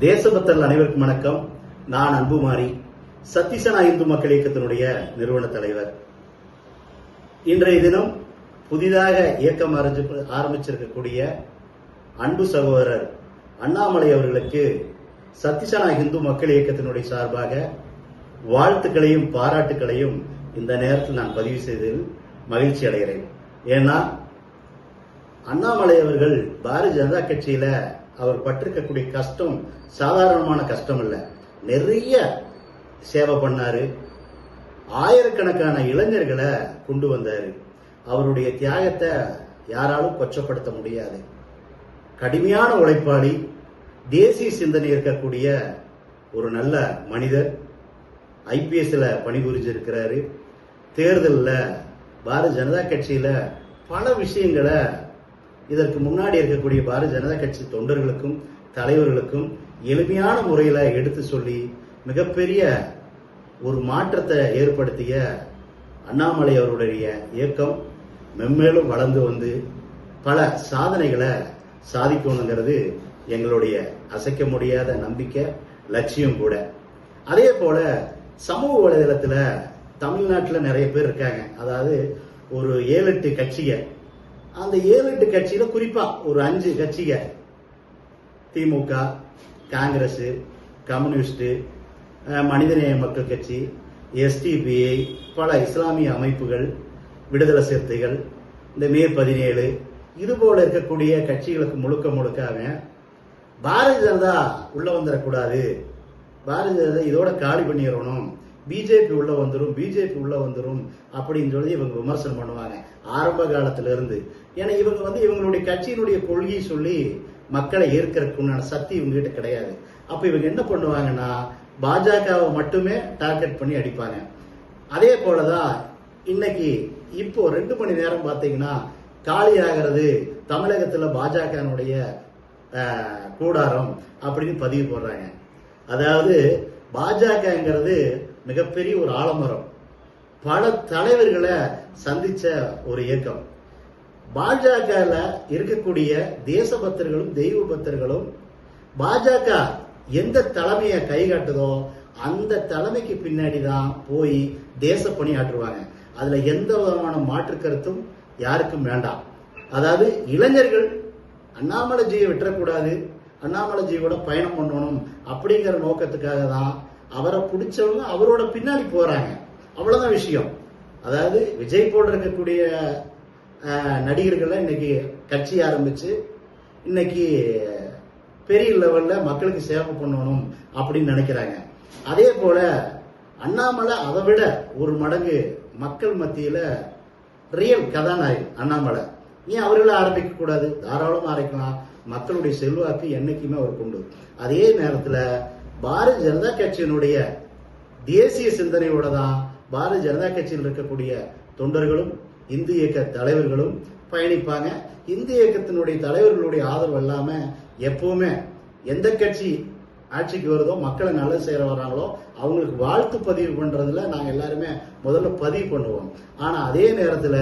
தேசபக்தர்கள் அனைவருக்கும் வணக்கம். நான் அன்புமாரி, சத்திசனா இந்து மக்கள் இயக்கத்தினுடைய நிறுவன தலைவர். இன்றைய தினம் புதிதாக இயக்கம் ஆரம்பிச்சிருக்கக்கூடிய அன்பு சகோதரர் அண்ணாமலை அவர்களுக்கு சத்திசனா இந்து மக்கள் இயக்கத்தினுடைய சார்பாக வாழ்த்துக்களையும் பாராட்டுக்களையும் இந்த நேரத்தில் நான் பதிவு செய்ததில் மகிழ்ச்சி அடைகிறேன். ஏன்னா அண்ணாமலை அவர்கள் பாரதிய ஜனதா கட்சியில அவர் பட்டிருக்கக்கூடிய கஷ்டம் சாதாரணமான கஷ்டம் இல்ல. நிறைய சேவை பண்ணாரு. ஆயிரக்கணக்கான இளைஞர்களை கொண்டு வந்தாரு. அவருடைய தியாகத்தை யாராலும் கொச்சப்படுத்த முடியாது. கடுமையான உழைப்பாளி, தேசிய சிந்தனை இருக்கக்கூடிய ஒரு நல்ல மனிதர். ஐபிஎஸ்ல பணிபுரிஞ்சிருக்கிறாரு. தேர்தலில் பாரதிய ஜனதா கட்சியில பல விஷயங்களை இதற்கு முன்னாடி இருக்கக்கூடிய பாரதிய ஜனதா கட்சி தொண்டர்களுக்கும் தலைவர்களுக்கும் எளிமையான முறையில எடுத்து சொல்லி மிகப்பெரிய ஒரு மாற்றத்தை ஏற்படுத்திய அண்ணாமலை அவருடைய இயக்கம் மென்மேலும் வளர்ந்து வந்து பல சாதனைகளை சாதிக்கணுங்கிறது எங்களுடைய அசைக்க முடியாத நம்பிக்கை, லட்சியம் கூட. அதே போல சமூக வலைதளத்துல தமிழ்நாட்டில் நிறைய பேர் இருக்காங்க. அதாவது ஒரு 7-8 கட்சிகள். அந்த 7-8 கட்சியில குறிப்பா ஒரு 5 கட்சிகள், திமுக, காங்கிரஸ், கம்யூனிஸ்ட், மனிதநேய மக்கள் கட்சி, எஸ்டிபிஐ, பல இஸ்லாமிய அமைப்புகள், விடுதலை சிறுத்தைகள், இந்த மே 17 இது போல இருக்கக்கூடிய கட்சிகளுக்கு முழுக்க பாரதிய ஜனதா உள்ள வந்துடக்கூடாது, பாரதிய ஜனதா இதோட காலி பண்ணிடணும், பிஜேபி உள்ள வந்துரும் அப்படின்னு சொல்லி இவங்க விமர்சனம் பண்ணுவாங்க ஆரம்ப காலத்துல இருந்து. ஏன்னா இவங்க இவங்களுடைய கட்சியினுடைய கொள்கையை சொல்லி மக்களை ஏற்கிறதுக்குண்டான சக்தி இவங்க கிட்ட கிடையாது. அப்ப இவங்க என்ன பண்ணுவாங்கன்னா பாஜகவை மட்டுமே டார்கெட் பண்ணி அடிப்பாங்க. அதே போலதான் இன்னைக்கு இப்போ 2 மணி நேரம் பாத்தீங்கன்னா காலி ஆகிறது தமிழகத்துல பாஜகனுடைய கூடாரம் அப்படின்னு பதிவு போடுறாங்க. அதாவது பாஜகங்கிறது மிகப்பெரிய ஒரு ஆலமரம், பல தலைவர்களை சந்திச்ச ஒரு இயக்கம். பாஜக இருக்கக்கூடிய தேசபக்தர்களும் தெய்வ பக்தர்களும் பாஜக எந்த தலைமையை கைகாட்டுதோ அந்த தலைமைக்கு பின்னாடி தான் போய் தேச பணி ஆற்றுவாங்க. அதுல எந்த விதமான மாற்று கருத்தும் யாருக்கும் வேண்டாம். அதாவது இளைஞர்கள் அண்ணாமலைஜியை விட்டுறக்கூடாது, அண்ணாமலைஜியோட பயணம் பண்ணணும் அப்படிங்கிற நோக்கத்துக்காக தான் அவரை பிடிச்சவங்க அவரோட பின்னாடி போறாங்க. அவ்வளவுதான் விஷயம். அதாவது விஜய் போல இருக்கக்கூடிய நடிகர்கள் இன்னைக்கு கட்சி ஆரம்பிச்சு இன்னைக்கு பெரிய லெவல்ல மக்களுக்கு சேவை பண்ணணும் அப்படின்னு நினைக்கிறாங்க. அதே போல அண்ணாமலை அதை விட ஒரு மடங்கு மக்கள் மத்தியில ரியல் கதாநாயகன் அண்ணாமலை. ஏன் அவர்களை ஆரம்பிக்க கூடாது? தாராளமா ஆரம்பிக்கலாம். மக்களுடைய செல்வாக்கு என்னைக்குமே அவர் கொண்டு. அதே நேரத்துல பாரதிய ஜனதா கட்சியினுடைய தேசிய சிந்தனையோட தான் பாரதிய ஜனதா கட்சியில் இருக்கக்கூடிய தொண்டர்களும் இந்து இயக்க தலைவர்களும் பயணிப்பாங்க. இந்து இயக்கத்தினுடைய தலைவர்களுடைய ஆதரவு இல்லாம எப்பவுமே எந்த கட்சி ஆட்சிக்கு வருதோ, மக்களை நல்லது செய்யற வர்றாங்களோ அவங்களுக்கு வாழ்த்து பதிவு பண்றதுல நாங்க எல்லாருமே முதல்ல பதிவு பண்ணுவோம். ஆனா அதே நேரத்துல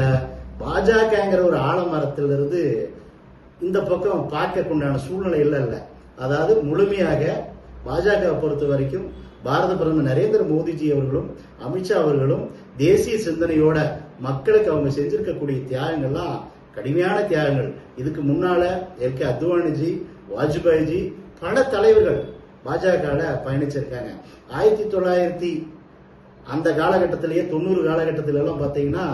பாஜகங்கிற ஒரு ஆலமரத்திலிருந்து இந்த பக்கம் பார்க்கக்குண்டான சூழ்நிலை இல்ல. அதாவது முழுமையாக பாஜக பொறுத்த வரைக்கும் பாரத பிரதமர் நரேந்திர மோடிஜி அவர்களும் அமித்ஷா அவர்களும் தேசிய சிந்தனையோட மக்களுக்கு அவங்க செஞ்சிருக்கக்கூடிய தியாகங்கள்லாம் கடுமையான தியாகங்கள். இதுக்கு முன்னால எல்கே அத்வானிஜி, வாஜ்பாய்ஜி, பல தலைவர்கள் பாஜக பயணிச்சிருக்காங்க. 1900 அந்த காலகட்டத்திலேயே 90 காலகட்டத்தில எல்லாம் பாத்தீங்கன்னா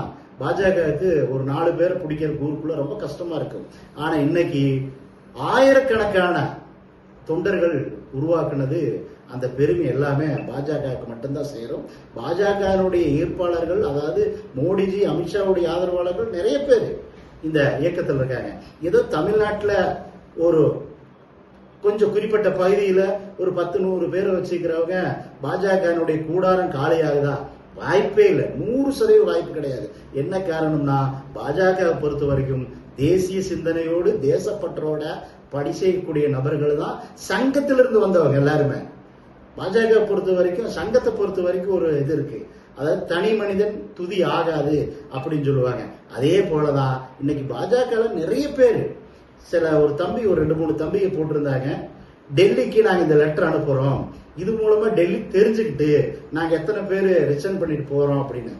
பாஜகவுக்கு ஒரு 4 பேரை பிடிக்கிற ஊருக்குள்ள ரொம்ப கஷ்டமா இருக்கும். ஆனா இன்னைக்கு ஆயிரக்கணக்கான தொண்டர்கள் உருவாக்குனது அந்த பெருமை எல்லாமே பாஜகவுக்கு மட்டும்தான் சேரும். பாஜகவுடைய ஈர்ப்பாளர்கள், அதாவது மோடிஜி அமித்ஷாவுடைய ஆதரவாளர்கள் நிறைய பேர் இந்த இயக்கத்தில் இருக்காங்க. ஏதோ தமிழ்நாட்டில் ஒரு கொஞ்சம் குறிப்பிட்ட பகுதியில் ஒரு 10-100 பேரை வச்சுக்கிறவங்க பாஜகனுடைய கூடாரம் காலியாகுதா? வாய்ப்பே இல்லை. 100% வாய்ப்பு கிடையாது. என்ன காரணம்னா பாஜக பொறுத்த வரைக்கும் தேசிய சிந்தனையோடு தேசப்பற்றோட படி செய்யக்கூடிய நபர்கள் தான் சங்கத்திலிருந்து வந்தவங்க எல்லாருமே. பாஜக பொறுத்த வரைக்கும், சங்கத்தை பொறுத்த வரைக்கும் ஒரு இது இருக்கு, அதாவது தனி மனிதன் துதி ஆகாது அப்படின்னு சொல்லுவாங்க. அதே போலதான் இன்னைக்கு பாஜக நிறைய பேர், சில ஒரு தம்பி ஒரு 2-3 தம்பியை போட்டிருந்தாங்க, டெல்லிக்கு நாங்க இந்த லெட்டர் அனுப்புறோம், இது மூலமா டெல்லி தெரிஞ்சுக்கிட்டு நாங்க எத்தனை பேர் ரிசைன் பண்ணிட்டு போறோம் அப்படின்னு.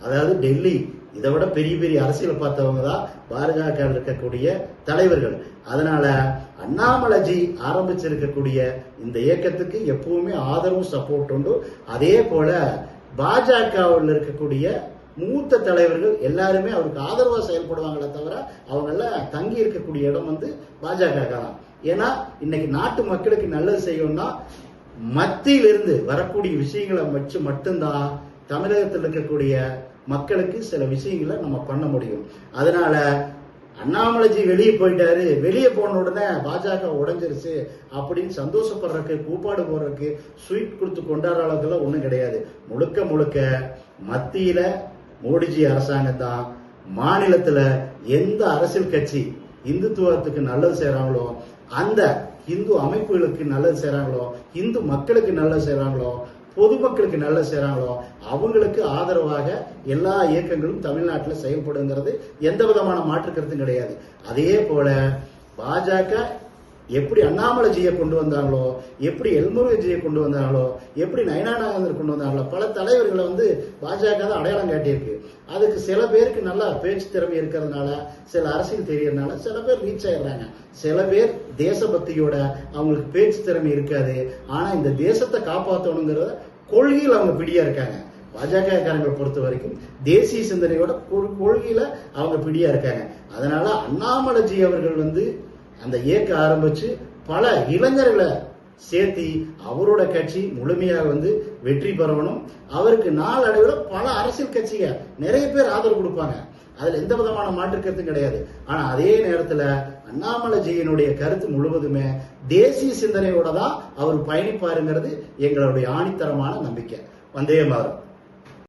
அதாவது டெல்லி இதை விட பெரிய பெரிய அரசியல் பார்த்தவங்க தான் பாஜக இருக்கக்கூடிய தலைவர்கள். அதனால அண்ணாமலைஜி ஆரம்பிச்சிருக்கக்கூடிய இந்த இயக்கத்துக்கு எப்பவுமே ஆதரவும் சப்போர்ட் உண்டு. அதே போல பாஜகவில் இருக்கக்கூடிய மூத்த தலைவர்கள் எல்லாருமே அவருக்கு ஆதரவா செயல்படுவாங்களே தவிர அவங்க எல்லாம் தங்கி இருக்கக்கூடிய இடம் பாஜக தான். ஏன்னா இன்னைக்கு நாட்டு மக்களுக்கு நல்லது செய்யணும்னா மத்தியிலிருந்து வரக்கூடிய விஷயங்களை வச்சு மட்டும்தான் தமிழகத்தில் இருக்கக்கூடிய மக்களுக்கு சில விஷயங்களை நம்ம பண்ண முடியும். அதனால அண்ணாமலைஜி வெளியே போயிட்டாரு, வெளியே போன உடனே பாஜக உடைஞ்சிருச்சு அப்படின்னு சந்தோஷப்படுறதுக்கு, கூப்பாடு போடுறதுக்கு, ஸ்வீட் கொடுத்து கொண்டாடுற அளவுக்குலாம் ஒன்றும் கிடையாது. முழுக்க முழுக்க மத்தியில மோடிஜி அரசாங்கம் தான், மாநிலத்துல எந்த அரசியல் கட்சி இந்துத்துவத்துக்கு நல்லது செய்யறாங்களோ, அந்த இந்து அமைப்புகளுக்கு நல்லது செய்யறாங்களோ, இந்து மக்களுக்கு நல்லது செய்யறாங்களோ, பொதுமக்களுக்கு நல்லது செய்யறாங்களோ அவங்களுக்கு ஆதரவாக எல்லா இயக்கங்களும் தமிழ்நாட்டில் செயல்படுங்கிறது எந்த விதமான மாற்று கருத்தும் கிடையாது. அதே போல பாஜக எப்படி அண்ணாமலைஜியை கொண்டு வந்தாங்களோ, எப்படி எல்முருகஜியை கொண்டு வந்தாங்களோ, எப்படி நயனா நாகேந்திரன் கொண்டு வந்தாங்களோ, பல தலைவர்களை பாஜக தான் அடையாளம் காட்டியிருக்கு. அதுக்கு சில பேருக்கு நல்லா பேச்சு திறமை இருக்கிறதுனால, சில அரசியல் தெரியறதுனால சில பேர் ரீச் ஆயிடுறாங்க. சில பேர் தேசபக்தியோட அவங்களுக்கு பேச்சு திறமை இருக்காது. ஆனா இந்த தேசத்தை காப்பாற்றணுங்கிறத கொள்கையில் அவங்க பிடியா இருக்காங்க. பாஜக காரங்களை பொறுத்த வரைக்கும் தேசிய சிந்தனையோட கொள்கையில அவங்க பிடியா இருக்காங்க. அதனால அண்ணாமலைஜி அவர்கள் அந்த இயக்க ஆரம்பிச்சு பல இளைஞர்களை சேர்த்தி அவரோட கட்சி முழுமையாக வெற்றி பெறணும். அவருக்கு நாளடைவில் பல அரசியல் கட்சிகள் நிறைய பேர் ஆதரவு கொடுப்பாங்க. அதுல எந்த விதமான மாற்று கருத்தும் கிடையாது. ஆனா அதே நேரத்துல அண்ணாமலைஜியினுடைய கருத்து முழுவதுமே தேசிய சிந்தனையோட தான் அவர் பயணிப்பாருங்கிறது எங்களுடைய ஆணித்தரமான நம்பிக்கை. வந்தே மாதரம்.